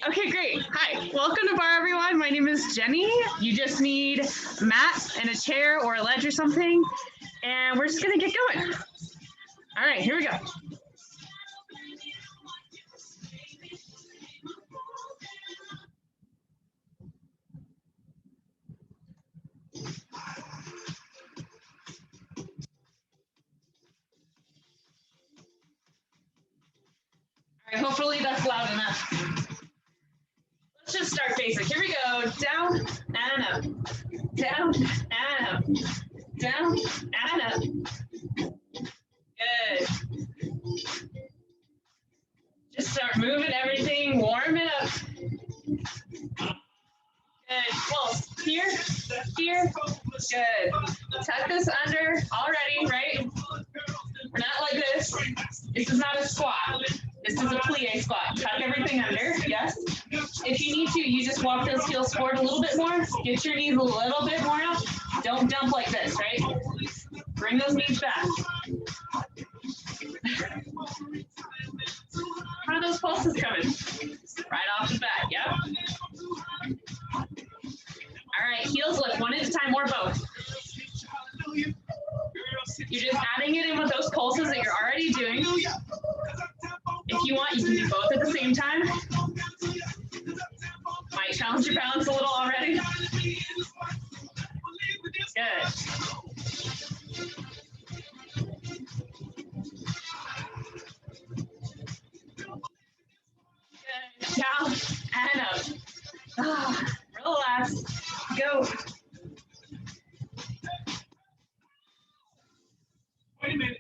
Okay, great. Hi, welcome to Barre, everyone. My name is Jenny. You just need a mat and a chair or a ledge or something, and we're just gonna get going. All right, here we go. All right, hopefully that's loud enough. Let's just start basic. Here we go. Down and up. Down and up. Down and up. Good. Just start moving everything. Warm it up. Good. Pulse. Here. Here. Good. Tuck this under already, right? We're not like this. This is not a squat. This is a plie squat. Tuck everything under, yes. If you need to, you just walk those heels forward a little bit more. Get your knees a little bit more up. Don't dump like this, right? Bring those knees back. How are those pulses coming? Right off the bat, yep. All right, heels lift one at a time or both. You're just adding it in with those pulses that you're already doing. If you want, you can do both at the same time. Might challenge your balance a little already. Good. Good. Down and up. Oh, relax. Go. Wait a minute.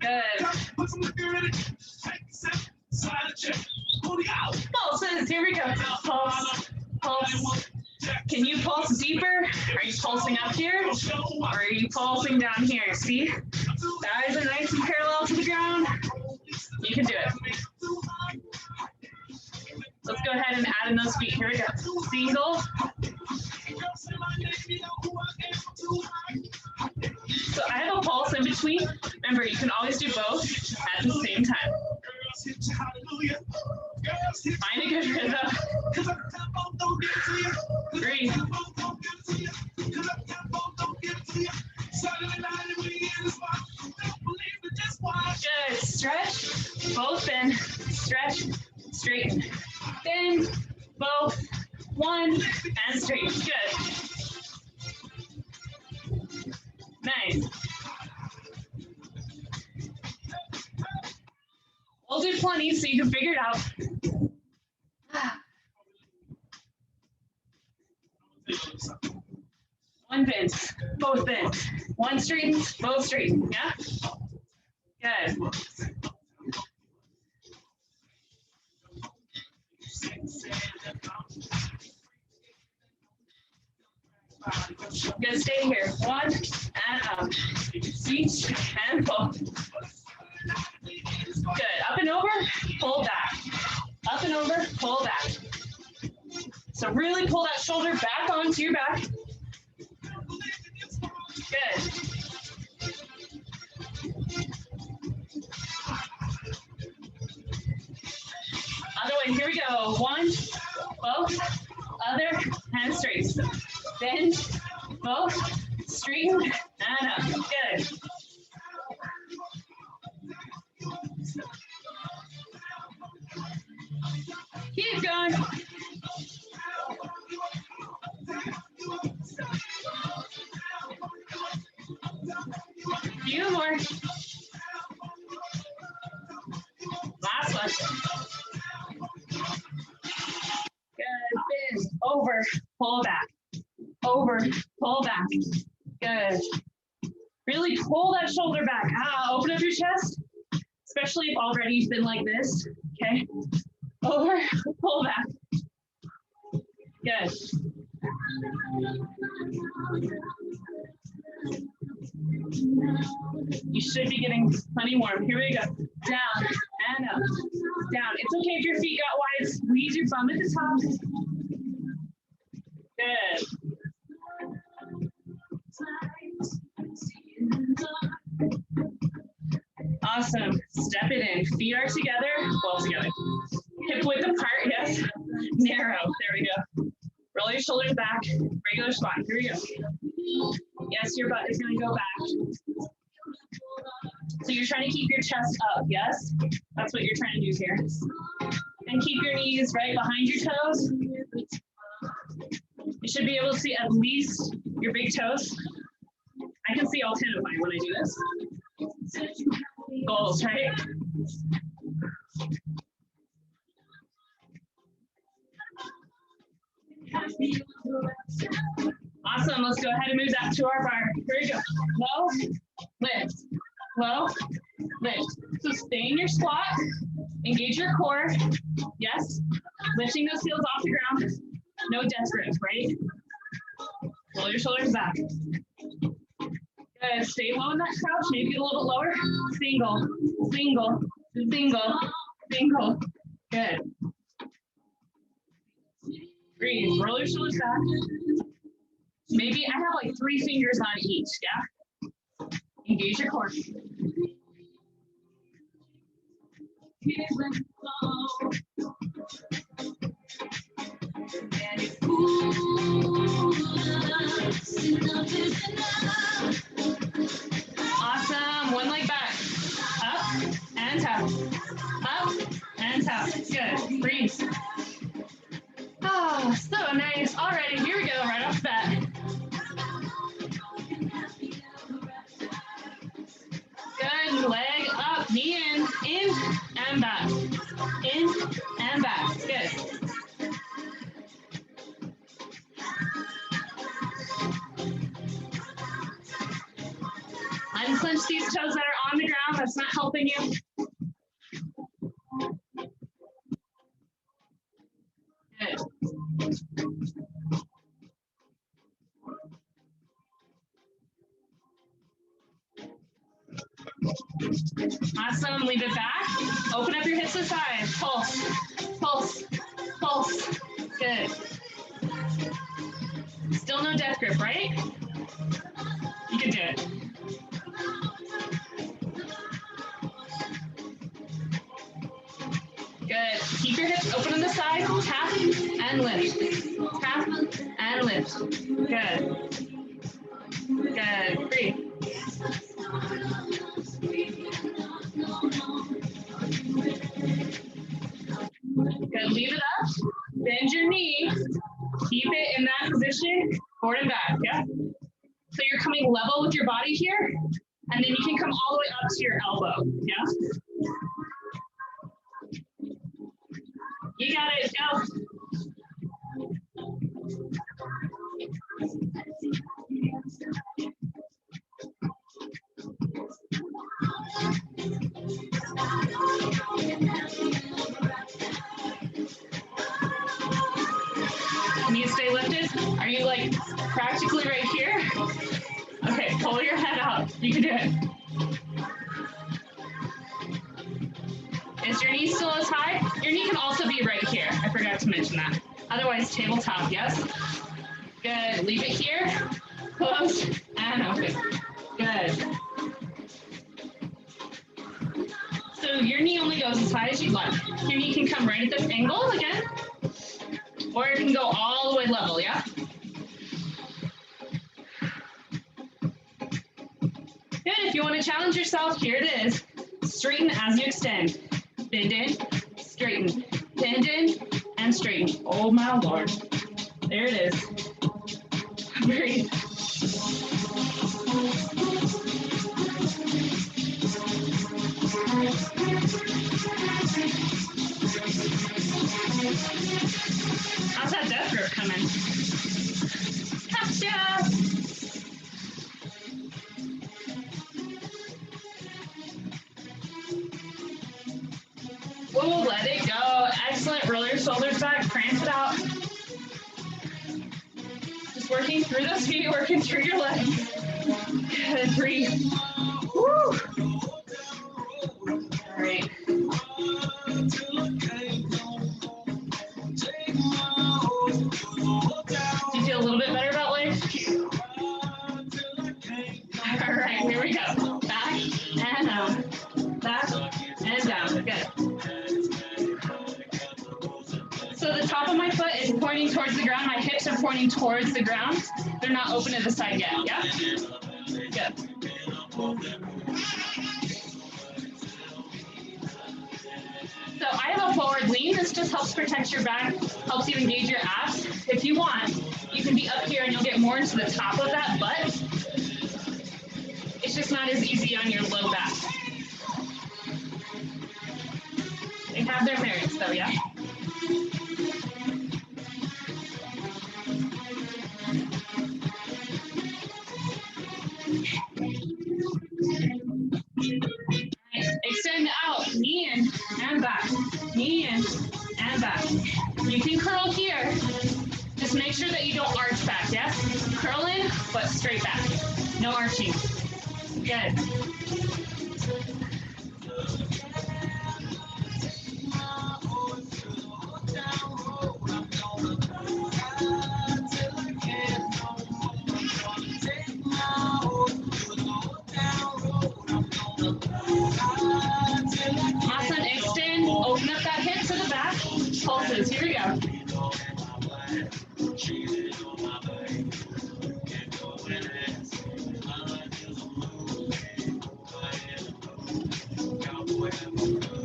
Good. Pulses. Here we go. Pulse. Pulse. Can you pulse deeper? Are you pulsing up here? Or are you pulsing down here? See? Thighs are nice and parallel to the ground. You can do it. Let's go ahead and add in those feet. Here we go. Single. So I have a pulse in between. Remember, you can always do both at the same time. Find a good rhythm. Breathe. Good. Stretch. Both bend. Stretch. Straighten. Bend. Both. One. And straighten. Good. Nice. We'll do 20 so you can figure it out. One bend, both bend. One straighten, both straighten. Yeah? Good. Good, stay here. One and up. Reach and pull. Good. Up and over, pull back. Up and over, pull back. So really pull that shoulder back onto your back. Good. Other way, here we go. One, both, other, and straight. Bend, both, straighten, and up. Good. Keep going. Few more. Last one. Good. Bend, over, pull back. Over, pull back. Good. Really pull that shoulder back. Open up your chest, especially if already you've been like this. Okay. Over, pull back. Good. You should be getting plenty warm. Here we go. Down and up. Down. It's okay if your feet got wide. Squeeze your bum at the top. Good. Awesome. Step it in. Feet are together. Ball together. Hip width apart. narrow. There we go. Roll your shoulders back. Regular squat. Here we go. Yes, your butt is going to go back. So you're trying to keep your chest up, yes? That's what you're trying to do here. And keep your knees right behind your toes. You should be able to see at least your big toes. I can see all 10 of mine when I do this. Goals, right? Awesome. Let's go ahead and move that to our bar. Here we go. Low, lift, low, lift. So stay in your squat. Engage your core. Yes. Lifting those heels off the ground. No death grip, right? Roll your shoulders back. Good. Stay low in that crouch. Maybe get a little bit lower. Single, single, single, single. Good. Breathe. Roll your shoulders back. Maybe I have like 3 fingers on each. Yeah. Engage your core. Awesome. One leg back. Up and tap. Up and tap. Good. Breathe. Oh, so nice. Alrighty, here we go. Right off the bat. Good. Leg up. Knee in and back. In and back. Good. Unclench these toes that are on the ground. That's not helping you. Good. Awesome. Leave it back. Open up your hips to the side. Pulse, pulse, pulse. Good. Still no death grip, right? You can do it. Good. Keep your hips open on the side. Tap and lift. Tap and lift. Good. Good. Breathe. Good. Leave it up. Bend your knee. Keep it in that position. Forward and back. Yeah. So you're coming level with your body here, and then you can come all the way up to your elbow. Yeah. You got it. Go. Can you stay lifted? Are you like practically right here? Okay, pull your head up. You can do it. Is your knee still as high? Your knee can also be right here. I forgot to mention that. Otherwise, tabletop, yes? Good. Leave it here. Close and open. Good. So your knee only goes as high as you'd like. Your knee can come right at this angle again, or it can go all the way level, yeah? Good. If you want to challenge yourself, here it is. Straighten as you extend. Bend in, straighten, bend in, and straighten. Oh my Lord. There it is. Breathe. How's that death grip coming? Gotcha! Oh, let it go. Excellent. Roll your shoulders back, cramp it out. Just working through those feet, working through your legs. Good. Breathe. Woo. All right. Do you feel a little bit better about life? All right, here we go. Back and down. Back and down. Good. So So the top of my foot is pointing towards the ground. My hips are pointing towards the ground. They're not open to the side yet. Yeah? Good. So I have a forward lean. This just helps protect your back, helps you engage your abs. If you want, you can be up here and you'll get more into the top of that butt. It's just not as easy on your low back. They have their merits though, yeah? Extend out, knee in and back, knee in and back. You can curl here. Just make sure that you don't arch back, yes? Curl in, but straight back. No arching. Good. Awesome, extend, open up that hip to the back, pulses, here we go.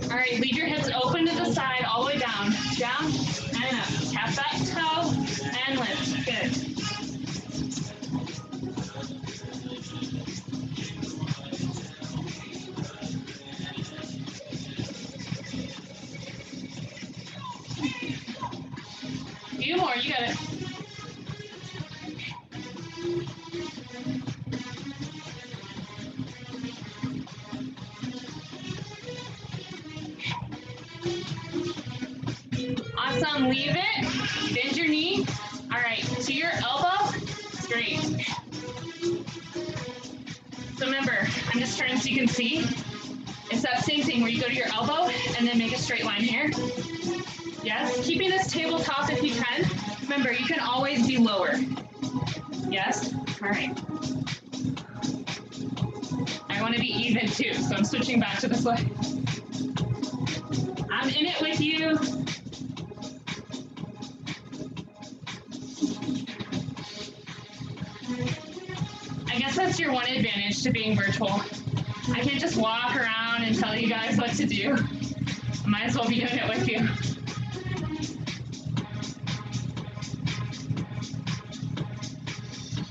All right, leave your hips open to the side, all the way down, down and up. Tap that toe and lift, good. Few more, you got it. Awesome, leave it, bend your knee. All right, to your elbow, straight. So remember, I'm just turning so you can see. It's that same thing where you go to your elbow and then make a straight line here. Yes, keeping this tabletop if you can. Remember, you can always be lower. Yes, all right. I want to be even too, so I'm switching back to this way. I'm in it with you. I guess that's your one advantage to being virtual. I can't just walk around and tell you guys what to do. I might as well be doing it with you.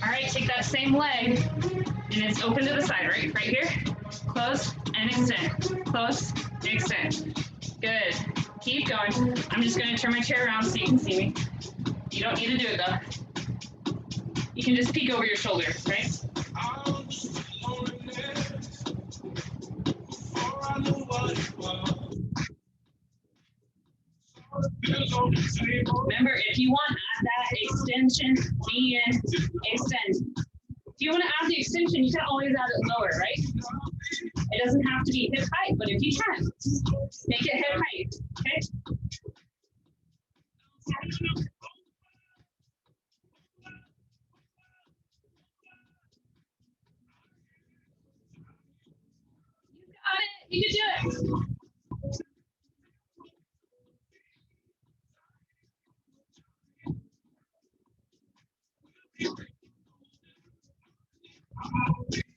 All right, take that same leg and it's open to the side, right here. Close and extend, close, extend. Good, keep going. I'm just gonna turn my chair around so you can see me. You don't need to do it though. You can just peek over your shoulder, right? Remember, if you want to add that extension, knee in, extend. If you want to add the extension, you can always add it lower, right? It doesn't have to be hip height, but if you can, make it hip height, okay? You got it, you can do it.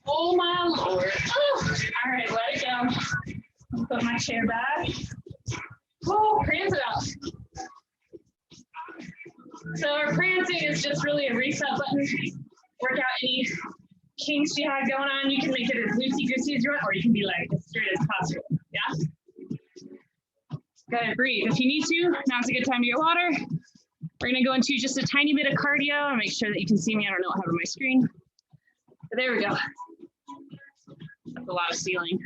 Oh my Lord. Oh, all right, let it go. Put my chair back. Oh, prance it out. So our prancing is just really a reset button. Work out any kinks you have going on. You can make it as loosey-goosey as you want, or you can be like as straight as possible. Yeah? Good, breathe. If you need to, now's a good time to get water. We're gonna go into just a tiny bit of cardio and make sure that you can see me. I don't know what I have on my screen. But there we go. That's a lot of ceiling.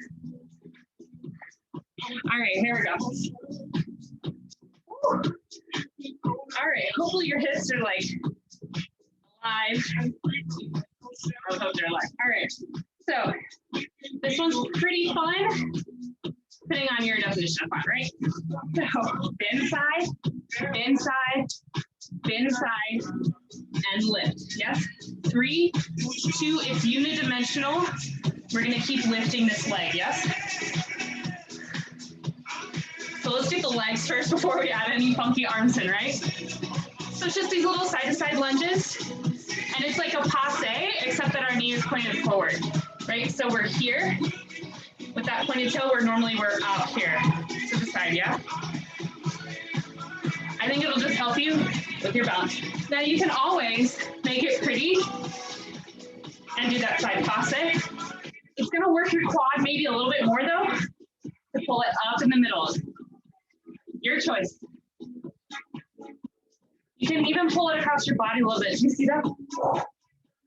All right, here we go. Woo. All right, hopefully your hips are like alive. I hope they're alive. All right, so this one's pretty fun, depending on your definition of fun, right? So bend side, bend side, bend side, and lift. Yes? 3, 2, it's unidimensional. We're gonna keep lifting this leg, yes? So So let's get the legs first before we add any funky arms in, right? So it's just these little side-to-side lunges. And it's like a passe, except that our knee is pointed forward, right? So we're here with that pointed toe, where normally we're out here to the side, yeah? I think it'll just help you with your balance. Now you can always make it pretty and do that side passe. It's gonna work your quad maybe a little bit more though, to pull it up in the middle. Your choice. You can even pull it across your body a little bit. Do you see that?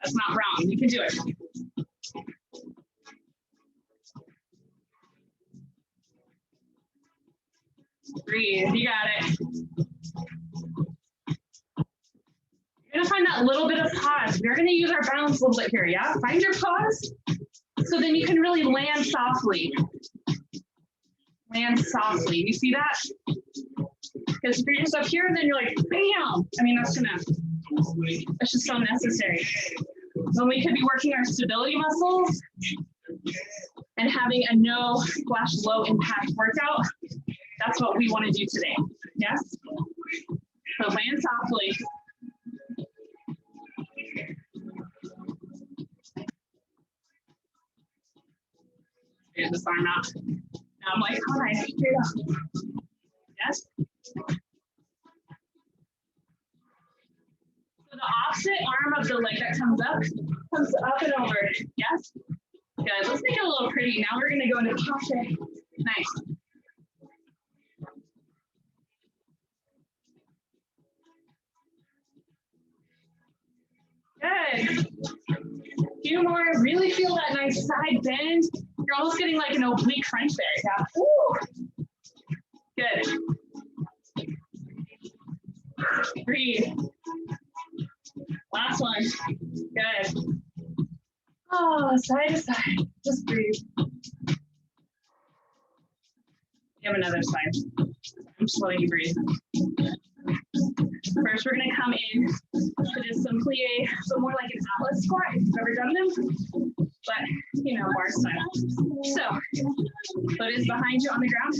That's not round. You can do it. Breathe. You got it. You're gonna find that little bit of pause. We're gonna use our balance a little bit here, yeah? Find your pause, so then you can really land softly. Land softly. You see that? Because if you're just up here, then you're like, bam! I mean, that's just so necessary. When we could be working our stability muscles and having a no/low impact workout, that's what we want to do today. Yes? So land softly. Get this arm out. Now I'm like, all right, straight up. Yes? So the opposite arm of the leg that comes up and over. Yes? Good. Let's make it a little pretty. Now we're going to go into passe. Nice. Good. A few more. Really feel that nice side bend. You're almost getting like an oblique crunch there. Yeah. Ooh. Good. Breathe. Last one. Good. Oh, side to side. Just breathe. You have another side. I'm just letting you breathe. First, we're going to come in to just some plie, so more like an atlas squat. You've ever done them? But, you know, bar style. So, foot is behind you on the ground.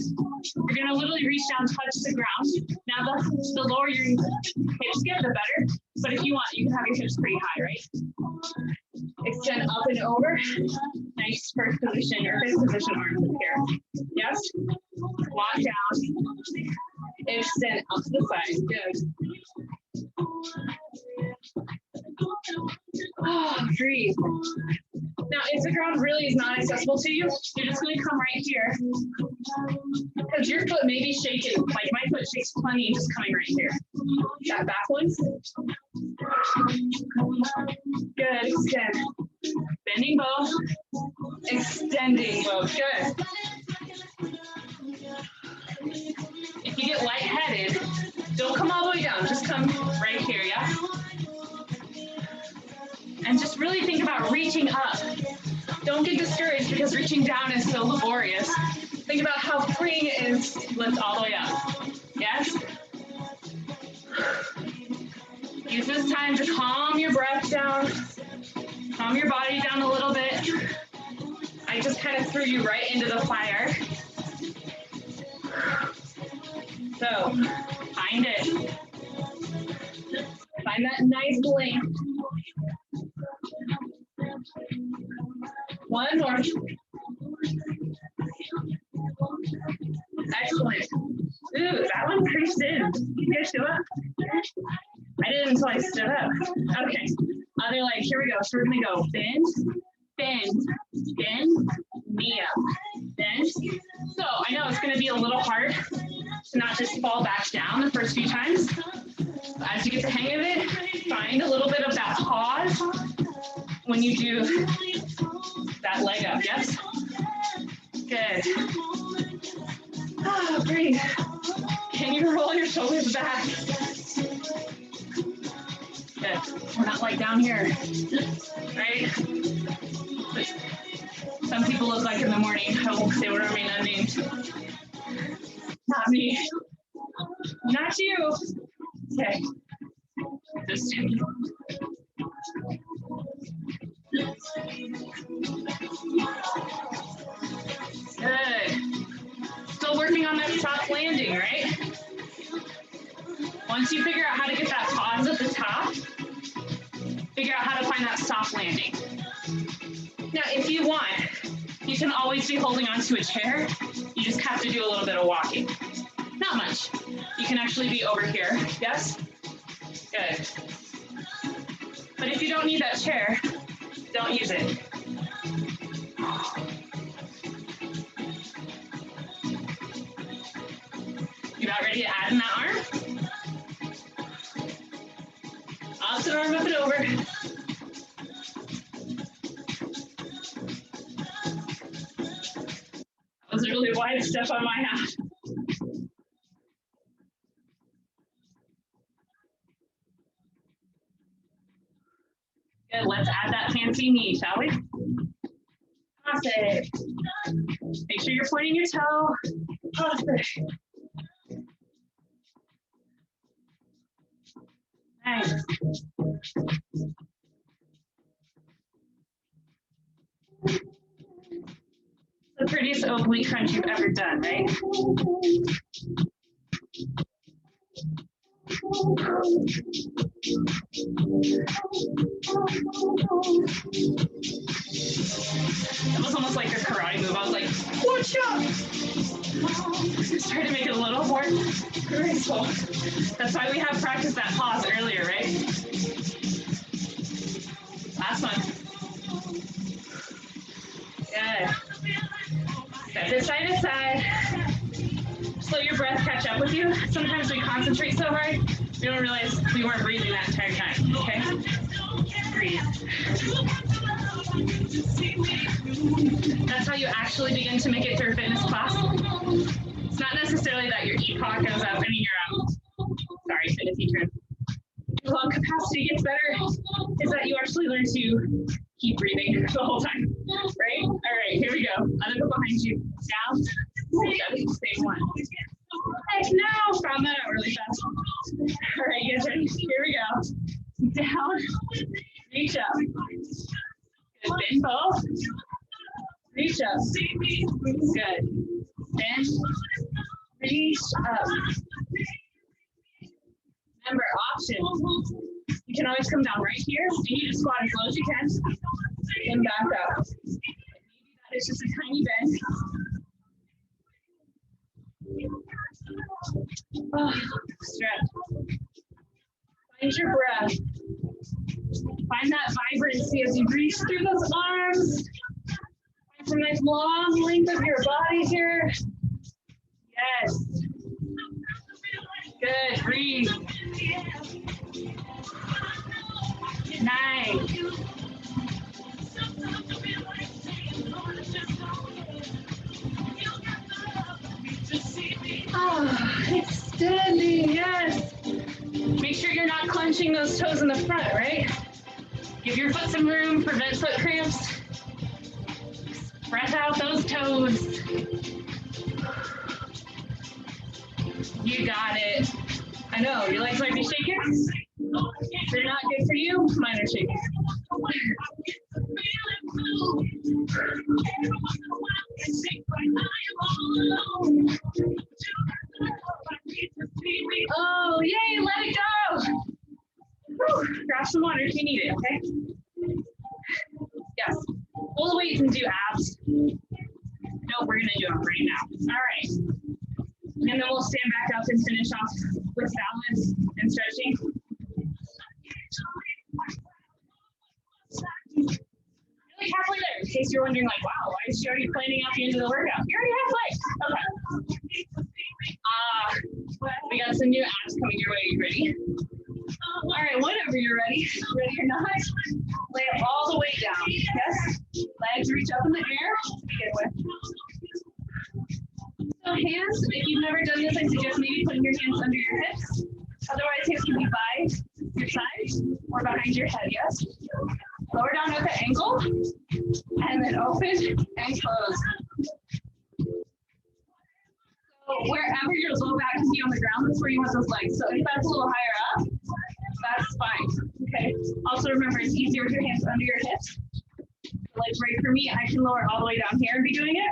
You're going to literally reach down, touch the ground. Now, the lower your hips get, the better. But if you want, you can have your hips pretty high, right? Extend up and over. Nice first position, or fifth position arms up here. Yes? Walk down. Extend up to the side. Good. Oh, breathe. Now, if the ground really is not accessible to you, you're just going to come right here. Because your foot may be shaking. Like my foot shakes plenty just coming right here. That back one. Good. Extend. Bending both. Extending both. Good. If you get lightheaded, don't come all the way down. Just come right here, yeah? And just really think about reaching up. Don't get discouraged because reaching down is so laborious. Think about how freeing it is to lift all the way up. Yes? Use this time to calm your breath down. Calm your body down a little bit. I just kind of threw you right into the fire. So, find it. Find that nice length. One more. Excellent. Ooh, that one pretty thin. You guys do it? I did until I stood up. Okay. Other leg. Here we go. So we're going to go bend, bend, bend, knee up. Bend. So I know it's going to be a little hard to not just fall back down the first few times. But as you get the hang of it, find a little bit of that pause when you do that leg up. Yes? Good. Oh, breathe. Can you roll your shoulders back? Good. We're not like down here, right? Some people look like in the morning. I won't say what remain unnamed. Not me. Not you. Okay. Just you. Good. Still working working on that soft landing, right? Once you figure out how to get that pause at the top, figure out how to find that soft landing. Now, if you want, you can always be holding onto a chair. You just have to do a little bit of walking. Not much. You can actually be over here. Yes? Good. But if you don't need that chair, don't use it. You about ready to add in that arm? Opposite arm up and over. That was a really wide step on my half. Good, let's add that fancy knee, shall we? Toss it. Make sure you're pointing your toe. Toss it. Nice. The prettiest oblique crunch you've ever done, right? That was almost like a karate move. I was like, watch out! Just trying to make it a little more graceful. That's why we have practiced that pause earlier, right? Last one. Good. Step this side to side. Just let your breath catch up with you. Sometimes we concentrate so hard, we don't realize we weren't breathing that entire time, okay? Breathe. That's how you actually begin to make it through a fitness class. It's not necessarily that your EPOC goes up, fitness teacher. Your lung capacity gets better, is that you actually learn to keep breathing the whole time, right? All right, here we go. Other foot behind you. Down. Same one. Heck no! Found that out really fast. All right, you guys ready? Here we go. Down. Reach up. Good. Bend both. Reach up. Good. Bend. Reach up. Remember, option. You can always come down right here. You need to squat as low as you can. And back up. Maybe that is just a tiny bend. Oh, stretch. Find your breath. Find that vibrancy as you reach through those arms. Find some nice long length of your body here. Yes. Good, breathe. Nice. Oh, extending, yes. Make sure you're not clenching those toes in the front, right? Give your foot some room, prevent foot cramps. Breath out those toes. You got it. I know, your legs might be shaking. They're not good for you, mine are shaking. Oh, yay, let it go. Whew. Grab some water if you need it, okay? Yes, pull the weights and do abs. No, we're gonna do them right now. All right. And then we'll stand back up and finish off with balance and stretching. Really halfway there, in case you're wondering, like, wow, why is she already planning out the end of the workout? You're already halfway. Okay. We got some new abs coming your way. You ready? All right, whenever you're ready. Ready or not, lay it all the way down. Yes? Legs reach up in the air to begin with. So hands, if you've never done this, I suggest maybe putting your hands under your hips. Otherwise, hands can be by your sides or behind your head, yes? Lower down at the ankle, and then open and close. So wherever your low back can be on the ground, that's where you want those legs. So if that's a little higher up, that's fine, okay? Also remember, it's easier with your hands under your hips. Like right for me, I can lower all the way down here and be doing it.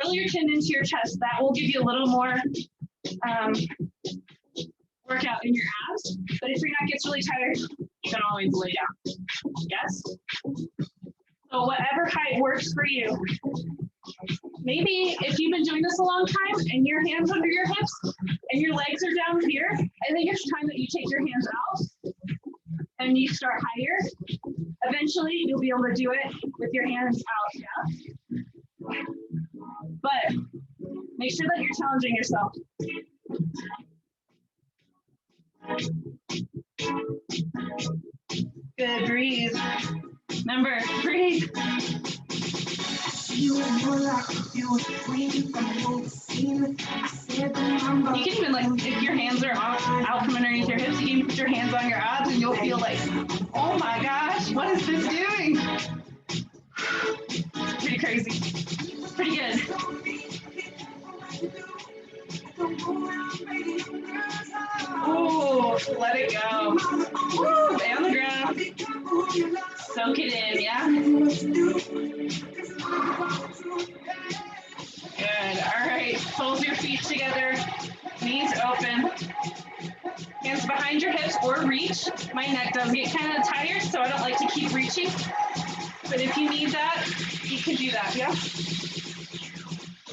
For Roll your chin into your chest. That will give you a little more workout in your abs. But if your neck gets really tired, you can always lay down. Yes? So whatever height works for you. Maybe if you've been doing this a long time and your hands under your hips and your legs are down here, I think it's time that you take your hands out and you start higher. Eventually, you'll be able to do it with your hands out, yeah? But make sure that you're challenging yourself. Good, breathe. Remember, breathe. You can even, like, if your hands are out from underneath your hips, you can put your hands on your abs and you'll feel like, oh my gosh, what is this doing? Pretty crazy. Pretty good. Ooh, let it go. Woo, stay on the ground. Soak it in, yeah? Good, all right. Pulls your feet together, knees open. Hands behind your hips or reach. My neck does get kind of tired, so I don't like to keep reaching. But if you need that, you can do that, yeah?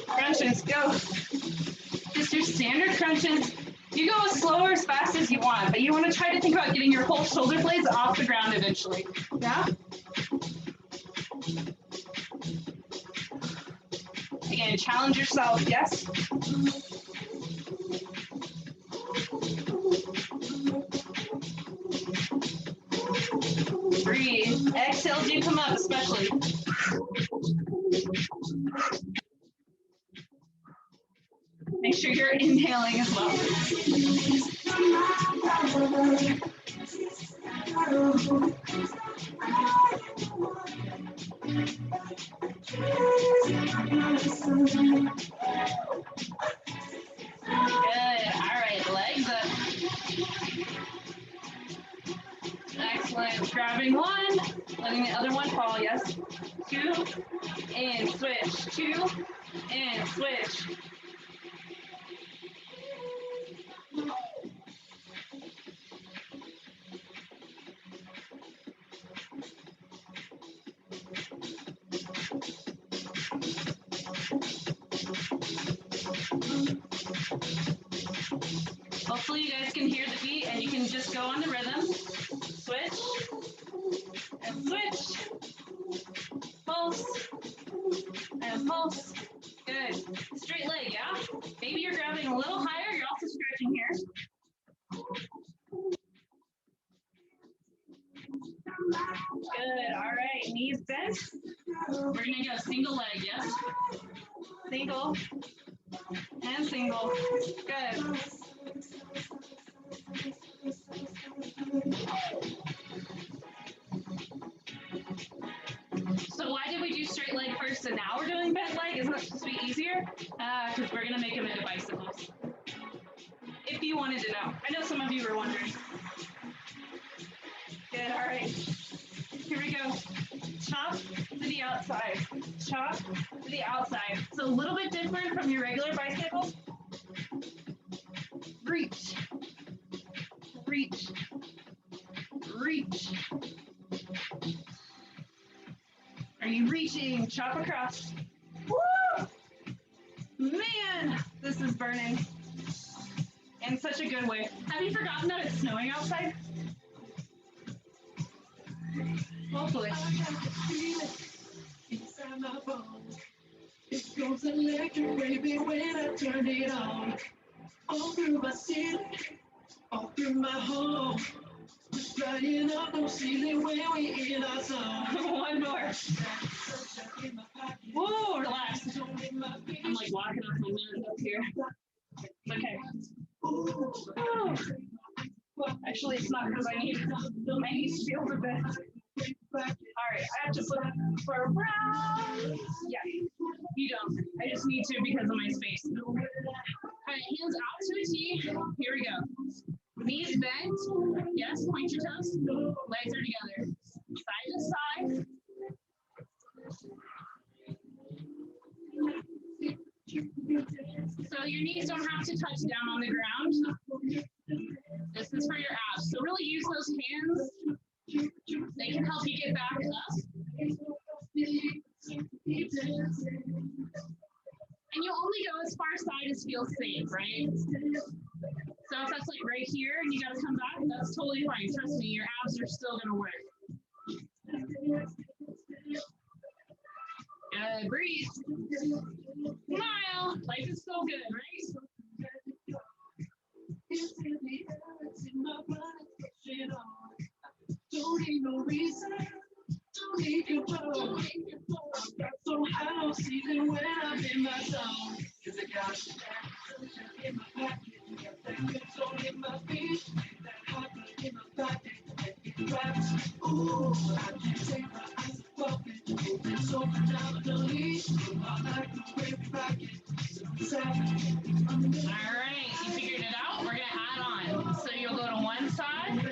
Crunches, go. Just your standard crunches. You go as slow or as fast as you want, but you want to try to think about getting your whole shoulder blades off the ground eventually, yeah? Again, challenge yourself, yes? Breathe. Exhale as you come up, especially. Make sure you're inhaling as well. Good. All right, legs up. Excellent. Grabbing one, letting the other one fall, yes? Two, and switch. Two, and switch. Hopefully you guys can hear the beat and you can just go on the rhythm. Switch, and switch. Pulse, and pulse. Good. Straight leg, yeah? Maybe you're grabbing a little higher, you're also stretching here. Good, all right, knees bent. We're gonna go single leg, yes? Single, and single. Good. So why did we do straight leg first and now we're doing bent leg? Isn't that supposed to be easier? Because we're gonna make them into bicycles. If you wanted to know. I know some of you were wondering. Good, all right. Here we go. Chop to the outside. Chop to the outside. So a little bit different from your regular bicycle. Reach. Reach. Reach. Are you reaching? Chop across. Woo! Man, this is burning. In such a good way. Have you forgotten that it's snowing outside? Hopefully. It goes electric, baby, when I turn it on. All through my city, all through my home. Flying up no ceiling when we in our zone. One more. Whoa, relax. I'm like walking off my mat up here. Okay. Oh. Actually, it's not because I need my knees feel the best. All right, I have to put for around. Yeah, you don't. I just need to because of my space. All right, hands out to a T. Here we go. Knees bent. Yes, point your toes. Legs are together. Side to side. So your knees don't have to touch down on the ground. This is for your abs. So really use those hands. They can help you get back up. And you only go as far side as feels safe, right? So if that's like right here and you got to come back, that's totally fine. Trust me, your abs are still going to work. Good, breathe. Smile. Life is so good, right? Don't need no reason. Don't need your phone. So how even when I'm in my zone. Cause I got that in my pocket. That control in my feet. That heart in my pocket. Ooh, I can't take my eyes off it. It's so phenomenally. I like the way we rock it. All right, you figured it out. We're gonna add on. So you'll go to one side,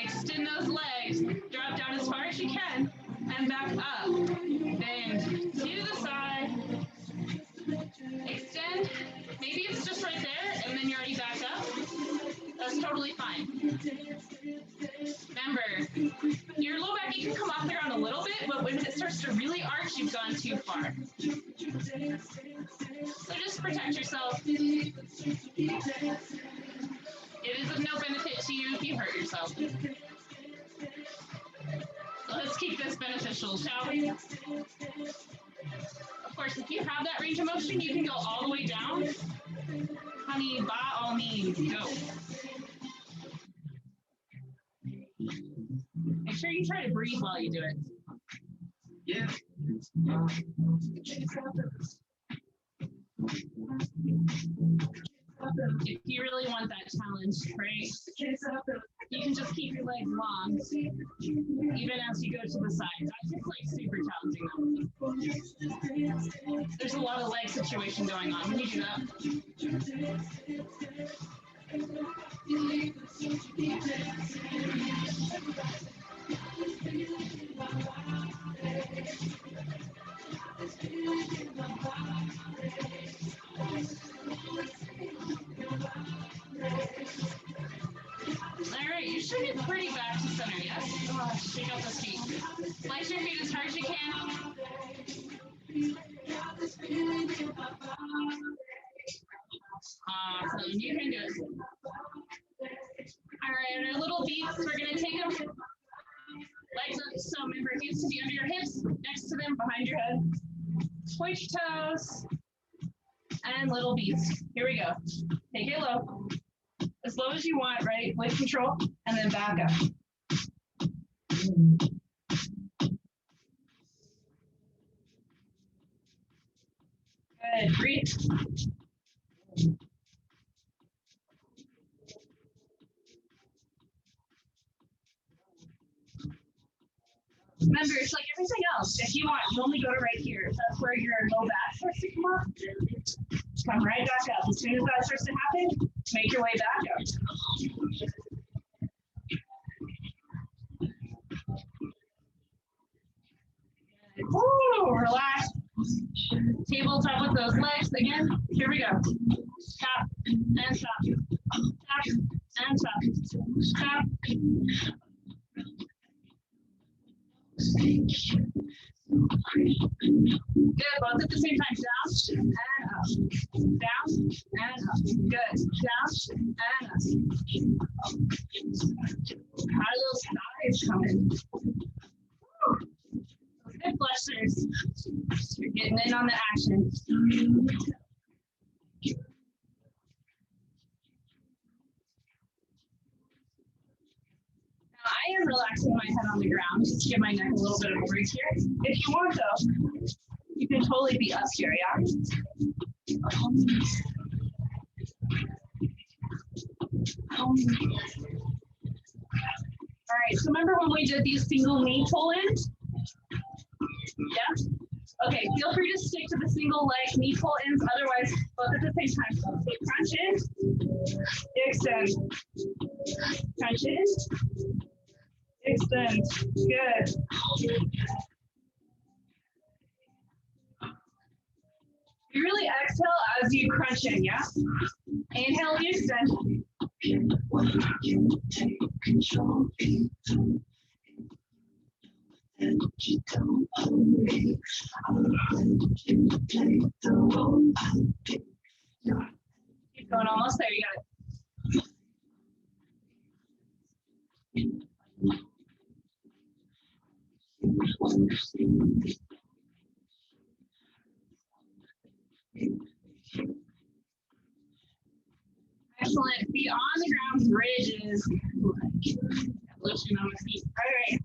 extend those legs, drop down as far as you can, and back up. Bend to the side, extend. Maybe it's just right there, and then you're already back up. That's totally fine. Remember, your low back, you can come off the ground a little bit, but when it starts to really arch, you've gone too far. So just protect yourself. It is of no benefit to you if you hurt yourself. So let's keep this beneficial, shall we? Of course, if you have that range of motion, you can go all the way down. Honey, by all means, go. Make sure you try to breathe while you do it. Yeah. If you really want that challenge, right? You can just keep your legs long, even as you go to the side. That's just like super challenging though. There's a lot of leg situation going on when you do that. All right, you should get pretty back to center, yes? Shake out those feet. Flex your feet as hard as you can. Awesome, you can do it. All right, our little beats, we're gonna take them legs up. So remember, hands to be under your hips, next to them, behind your head. Point your toes, and little beats. Here we go. Take it low. As low as you want, right? With control, and then back up. Good, breathe. Remember, it's like everything else. If you want, you only go to right here. That's where your low back starts to come up. Come right back up. As soon as that starts to happen, make your way back up. Woo, relax. Tabletop with those legs again. Here we go. Stop and stop. Stop and stop. Stop. Good, both at the same time. Down and up. Down and up. Good. Down and up. How do those thighs come in? Those hip flexors. You're getting in on the action. I am relaxing my head on the ground just to give my neck a little bit of a break here. If you want, though, you can totally be up here, yeah? All right, so remember when we did these single knee pull-ins? Yeah? Okay, feel free to stick to the single leg knee pull-ins, otherwise, both at the same time. So crunch in, extend, crunch in, extend, good. You really exhale as you crunch in, yeah? Inhale, you extend. Keep going, almost there, you got it. Excellent. Feet on the ground, bridges. Lifting on my feet. All right.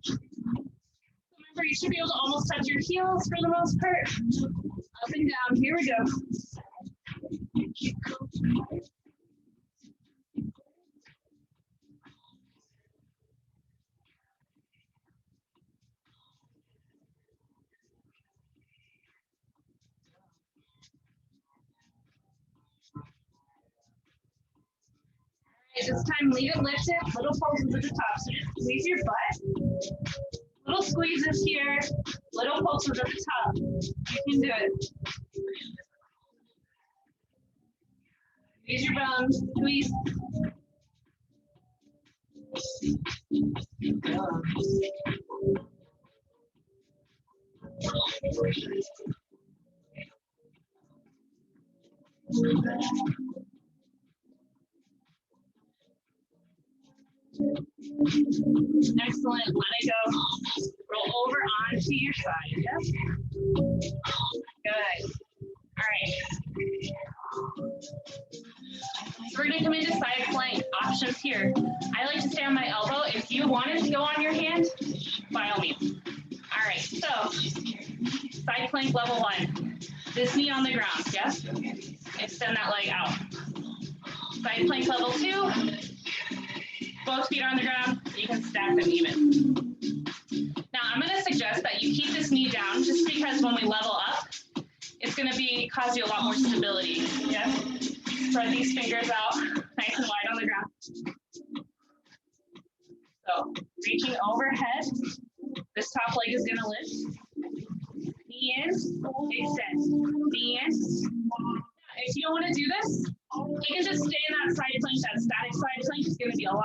Remember, you should be able to almost touch your heels for the most part. Up and down. Here we go. This time, leave it lifted, little pulses at the top. So just squeeze your butt. Little squeezes here, little pulses at the top. You can do it. Squeeze your bones, squeeze. Excellent. Let it go. Roll over onto your side. Yes. Good. All right. So we're going to come into side plank options here. I like to stay on my elbow. If you wanted to go on your hand, by all means. All right. So side plank level 1. This knee on the ground. Yes. Extend that leg out. Side plank level 2. Both feet are on the ground, you can stack them even. Now I'm going to suggest that you keep this knee down just because when we level up, it's going to cause you a lot more stability. Yeah? Spread these fingers out nice and wide on the ground. So reaching overhead, this top leg is going to lift. Knee in, extend. Knee in. If you don't want to do this, you can just stay in that side plank. That static side plank is going to be a lot.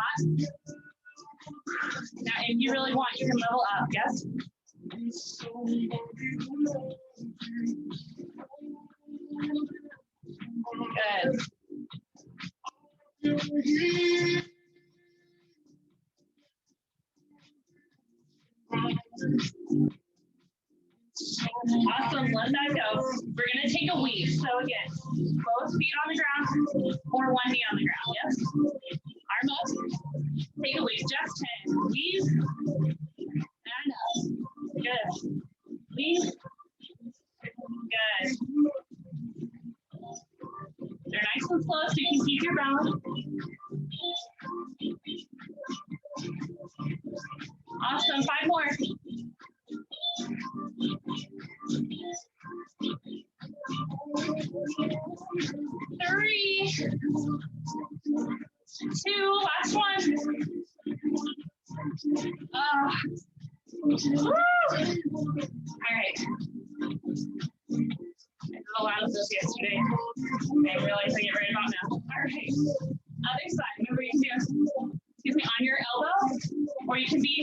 Now, if you really want, you can level up, yes? Good. Awesome, let that go. We're going to take a weave. So again, both feet on the ground or one knee on the ground, yes? Arm up, take a weave, just 10. Weave, and up. Good. Weave, good. They're nice and slow so you can keep your balance. Awesome, 5 more. 3, 2, last one. Woo! All right. I did a lot of this yesterday. I realize I get right about now. All right. Other side. Remember, you can do, excuse me, on your elbow, or you can be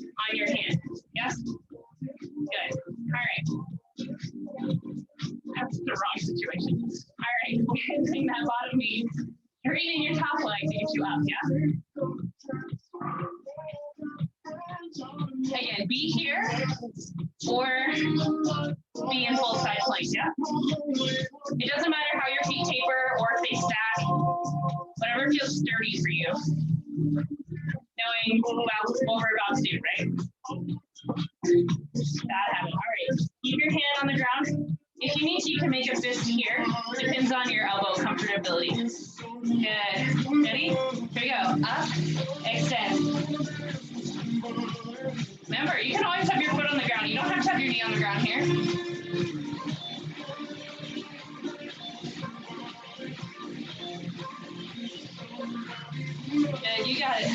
on your hand. Yes? Good. All right. That's the wrong situation. All right. Bring that bottom knee. You're eating your top leg to get you up, yeah? Again, be here or be in full side plank, yeah? It doesn't matter how your feet taper or if they stack, whatever feels sturdy for you. Knowing what we're about to do, right? That happened. All right. Keep your hand on the ground. If you need to, you can make a fist here. Depends on your elbow comfortability. Good. Ready? Here we go. Up, extend. Remember, you can always have your foot on the ground. You don't have to have your knee on the ground here. Good, you got it.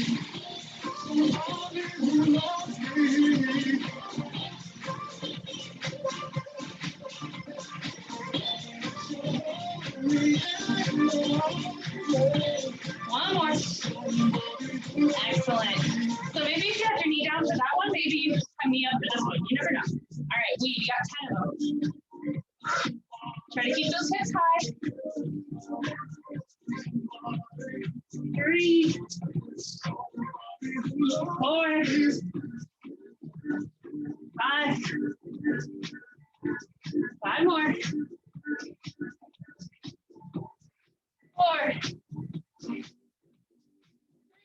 3, 4, 5. 5 more. 4, 3,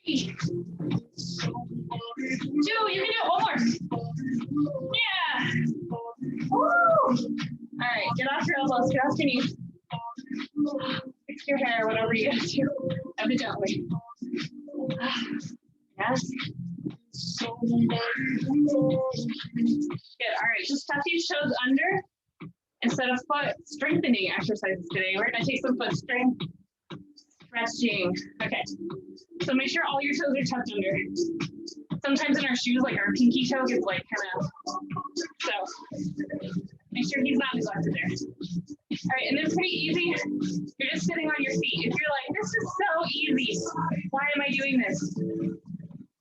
2. You can do it. One more. Yeah. Woo. All right. Get off your elbows. Get off your knees. Fix your hair, whatever you gotta do. Evidently. Yes. Good. All right. Just tuck these toes under. Instead of foot strengthening exercises today, we're gonna take some foot strength stretching. Okay. So make sure all your toes are tucked under. Sometimes in our shoes, like our pinky toe gets like kind of, so make sure he's not neglected there. All right, and then pretty easy. You're just sitting on your feet. If you're like, this is so easy, why am I doing this?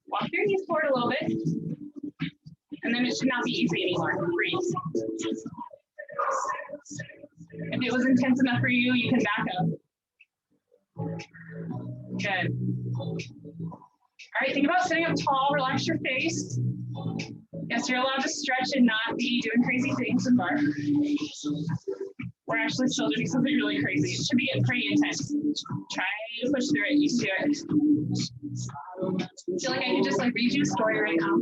Walk your knees forward a little bit, and then it should not be easy anymore. Breathe. If it was intense enough for you, you can back up. Good. All right, think about sitting up tall, relax your face. Yes, you're allowed to stretch and not be doing crazy things in bar. We're actually still doing something really crazy. It should be pretty intense. Try to push through it, you do it. I feel like I could just like read you a story right now.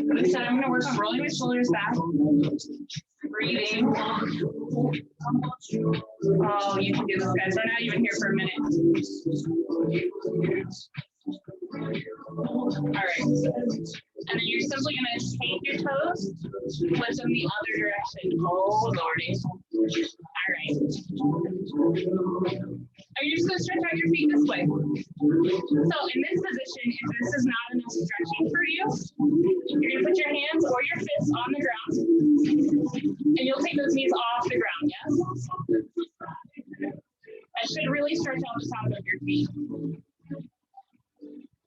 But instead, I'm gonna work on rolling my shoulders back, breathing. Oh, you can do this, guys. We're not even here for a minute. All right. And then you're simply going to take your toes, lift them the other direction. Oh, Lordy. All right. And you're just going to stretch out your feet this way. So in this position, if this is not enough stretching for you, you're going to put your hands or your fists on the ground, and you'll take those knees off the ground, yes? That should really stretch out the top of your feet.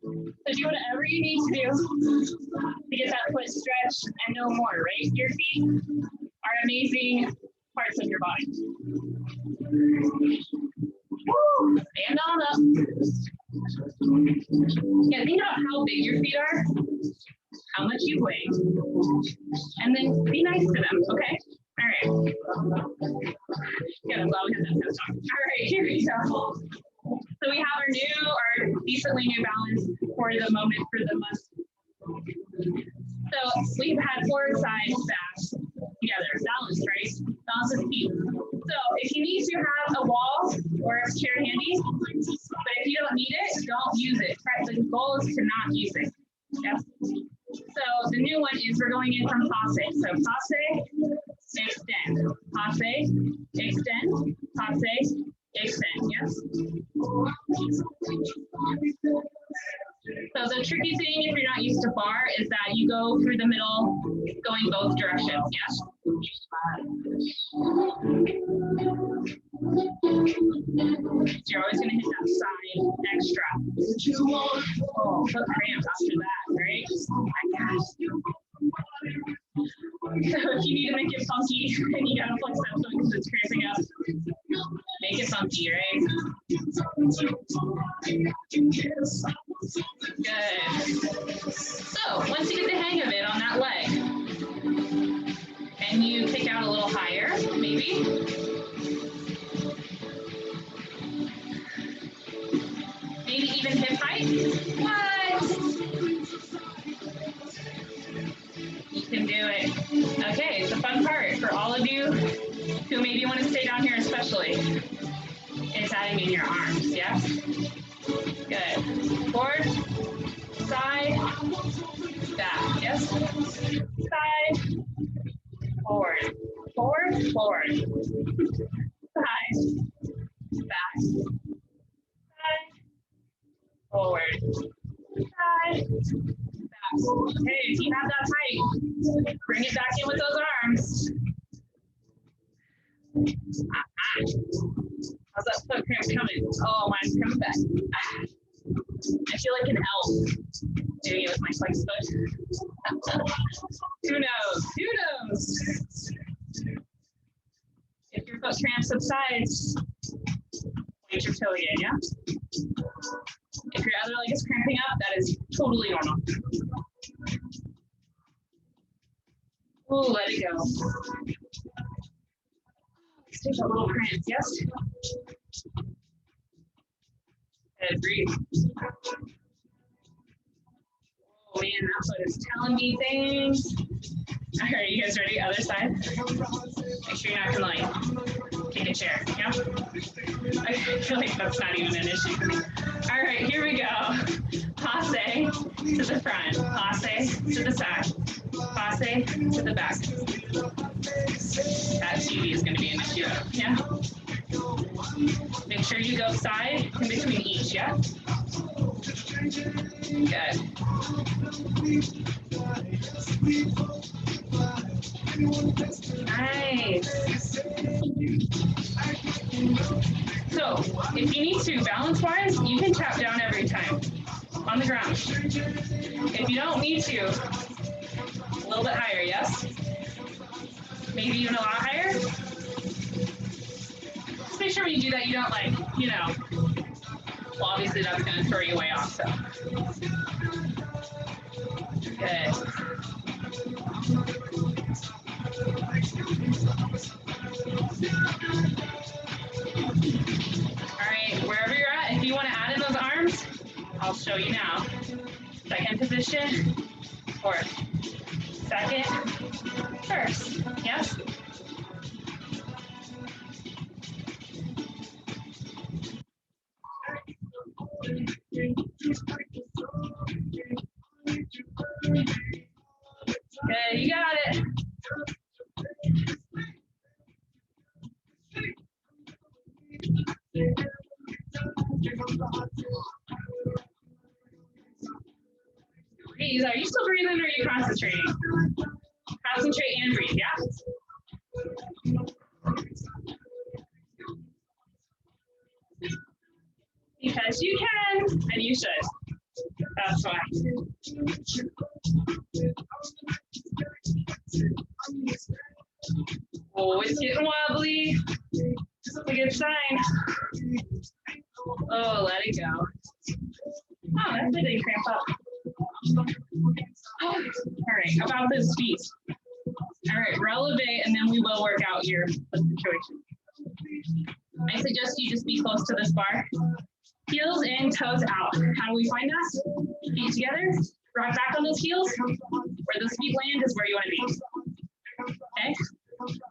So do whatever you need to do to get that foot stretched and no more, right? Your feet are amazing parts of your body. Woo! Stand on up. Yeah, think about how big your feet are, how much you weigh, and then be nice to them, okay? All right. Good, I'm glad we had that kind of talk. All right, here we go. So we have our decently new balance for the moment, for the month. So we've had forward side back together, balanced, right? Balance is key. So if you need to have a wall or a chair handy, but if you don't need it, don't use it. The goal is to not use it. Yes. So the new one is we're going in from passe. So passe, extend, passe, extend, passe, extend, yes? So the tricky thing, if you're not used to bar, is that you go through the middle, going both directions, yes? So you're always going to hit that side extra. Oh, foot cramp after that, right? Oh my gosh. So if you need to make it funky and you gotta flex that foot because it's cramping up, make it funky, right? Good. So once you get the hang of it on that leg, and you kick out a little higher, maybe. Maybe even hip height. What? You can do it. Okay, it's the fun part for all of you who maybe want to stay down here especially. It's adding in your arms, yes? Good. Forward, side, back, yes? Side, forward, forward, forward. Side, back, side, forward, side, back. Okay, if you have that height, bring it back in with those arms. How's that foot cramp coming? Oh, mine's coming back. I feel like an elf doing it with my flex foot. Who knows? Who knows? If your foot cramp subsides, point your toe again, yeah? If your other leg is cramping up, that is totally normal. Oh, let it go. Let's take a little cramp, yes? Good, breathe. Oh man, that foot is telling me things. All right, you guys ready? Other side. Make sure you're not gonna like take a chair. Yeah. I feel like that's not even an issue for me. All right, here we go. Passe to the front. Passe to the side. Passe to the back. That TV is going to be an issue. Yeah. Make sure you go side in between each. Yeah. Good. Nice. So, if you need to, balance-wise, you can tap down every time on the ground. If you don't need to, a little bit higher, yes? Maybe even a lot higher. Just make sure when you do that, you don't like, you know, well, obviously that's going to throw you way off, so. Good. All right, wherever you're at, if you want to add in those arms, I'll show you now. Second position, fourth. Second, first, yes? Good, you got it. Please, are you still breathing or are you concentrating? Concentrate and breathe, yeah? Because you can, and you should. That's why. Oh, it's getting wobbly. It's a good sign. Oh, let it go. Oh, that didn't cramp up. All right, about this feet. All right, releve, and then we will work out your situation. I suggest you just be close to this bar. Heels in, toes out. How do we find that? Feet together, rock back on those heels. Where those feet land is where you want to be. Okay?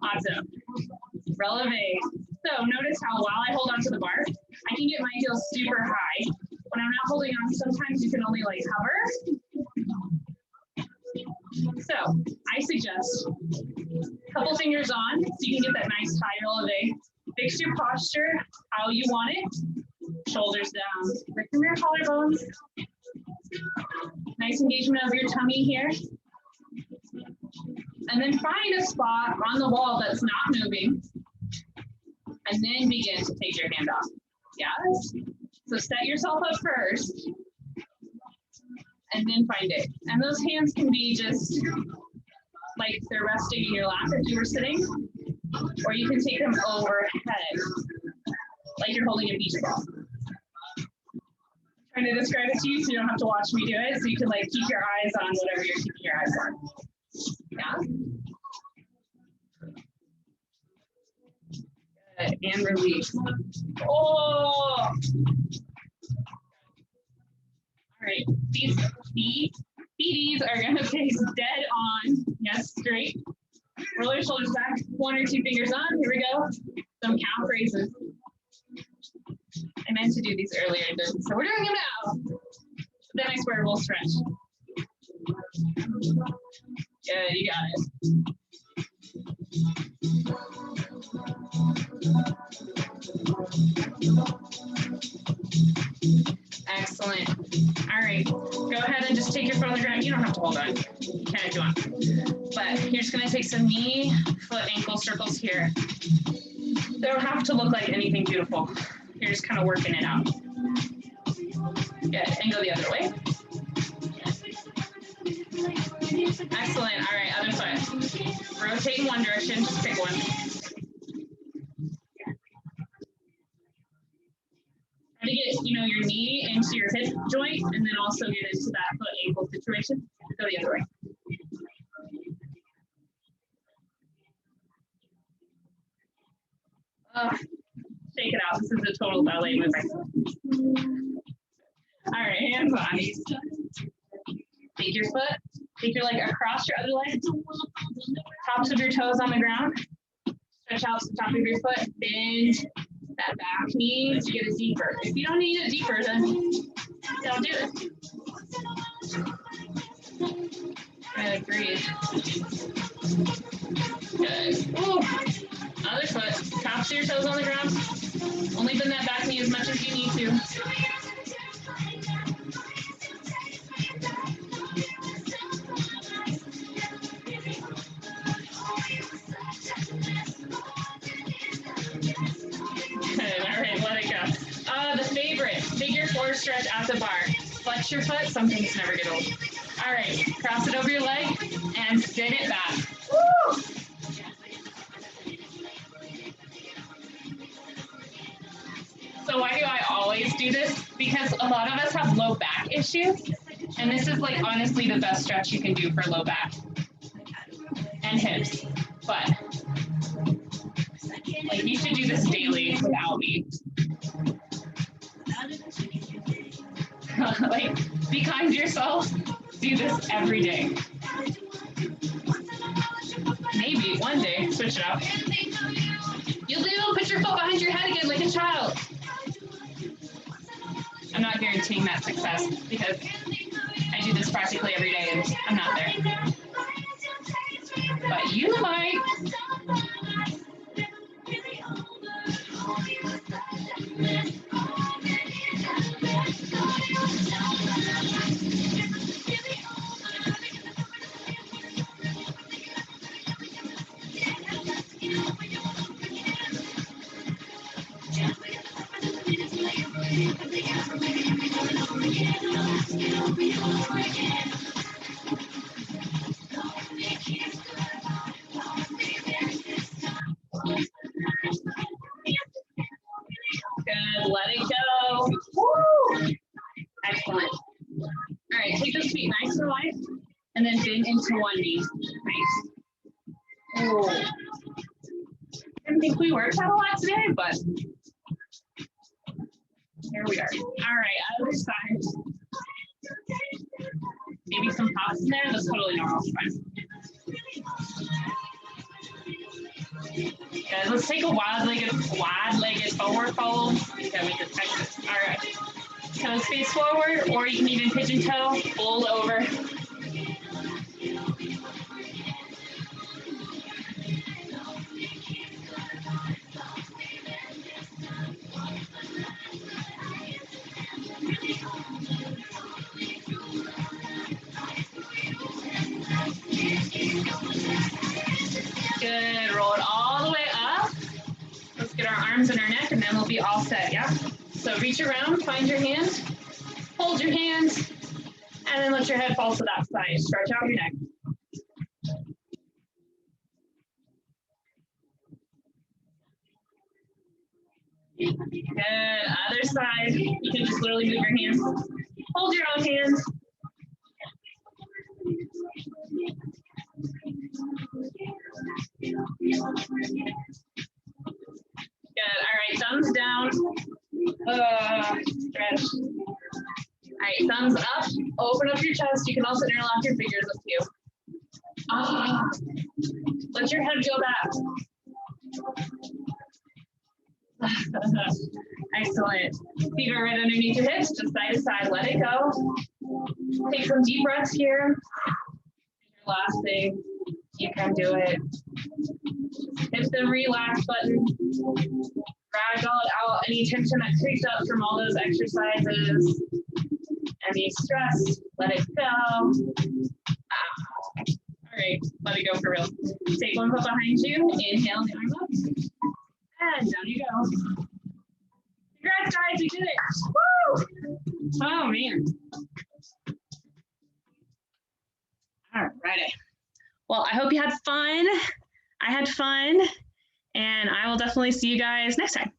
Awesome. Releve. So notice how while I hold onto the bar, I can get my heels super high. When I'm not holding on, sometimes you can only like hover. So I suggest a couple fingers on so you can get that nice high releve. Fix your posture how you want it. Shoulders down, lift from your collarbones. Nice engagement of your tummy here. And then find a spot on the wall that's not moving. And then begin to take your hand off. Yes? So set yourself up first. And then find it. And those hands can be just like they're resting in your lap if you were sitting. Or you can take them overhead, like you're holding a beach ball. I'm trying to describe it to you so you don't have to watch me do it. So you can like keep your eyes on whatever you're keeping your eyes on. Yeah? Good. And release. Oh! All right, these feeties are gonna face dead on. Yes, straight. Roll your shoulders back, 1 or 2 fingers on. Here we go. Some calf raises. I meant to do these earlier, so we're doing them now. Then I swear we'll stretch. Good, you got it. Excellent. All right, go ahead and just take your foot on the ground. You don't have to hold on. You can if you want. But you're just going to take some knee, foot, ankle circles here. They don't have to look like anything beautiful. You're just kind of working it out. Good, and go the other way. Excellent. All right, other foot. Rotate in one direction, just pick one. Try to get, your into your hip joint and then also get into that foot ankle situation. Go the other way. Shake it out. This is a total ballet movement. All right, hands on. Take your foot, take your leg across your other leg. Tops of your toes on the ground. Stretch out the top of your foot. Bend that back knee to get it deeper. If you don't need it deeper, then don't do it. Good, breathe. Good. Ooh. Other foot, tops of your toes on the ground. Only bend that back knee as much as you need to. Good. All right, let it go. The favorite, figure four stretch at the bar. Flex your foot, some things never get old. All right, cross it over your leg and spin it back. Woo! So why do I always do this? Because a lot of us have low back issues, and this is like honestly the best stretch you can do for low back and hips. But like you should do this daily without me. Like be kind to yourself. Do this every day. Maybe one day switch it up. You'll be able to put your foot behind your head again like a child. I'm not guaranteeing that success because I do this practically every day and I'm not there. But you might. Good, let it go. Woo! Excellent. All right, take those feet nice and wide, and then bend into one knee. Nice. Ooh. I didn't think we worked out a lot today, but here we are. All right, other side. Maybe some pops in there. That's totally normal. Fine. Guys, let's take a wide-legged forward fold. Okay, we just practice. All right. Toes face forward, or you can even pigeon toe, fold over. Good, roll it all the way up. Let's get our arms and our neck and then we'll be all set, yeah? So reach around, find your hand, hold your hand, and then let your head fall to that side. Stretch out your neck. Good, other side. You can just literally move your hands. Hold your own hand. Good, all right, thumbs down. Stretch. All right, thumbs up, open up your chest. You can also interlock your fingers up to you. Let your head go back. Excellent. Feet are right underneath your hips, just side to side. Let it go. Take some deep breaths here. Your last thing. You can do it. Hit the relax button. Ragdoll out any tension that creeps up from all those exercises. Any stress, let it go. All right, let it go for real. Take one foot behind you. Inhale the arm up. And down you go. Congrats, guys, we did it. Woo! Oh, man. All righty. Well, I hope you had fun. I had fun. And I will definitely see you guys next time.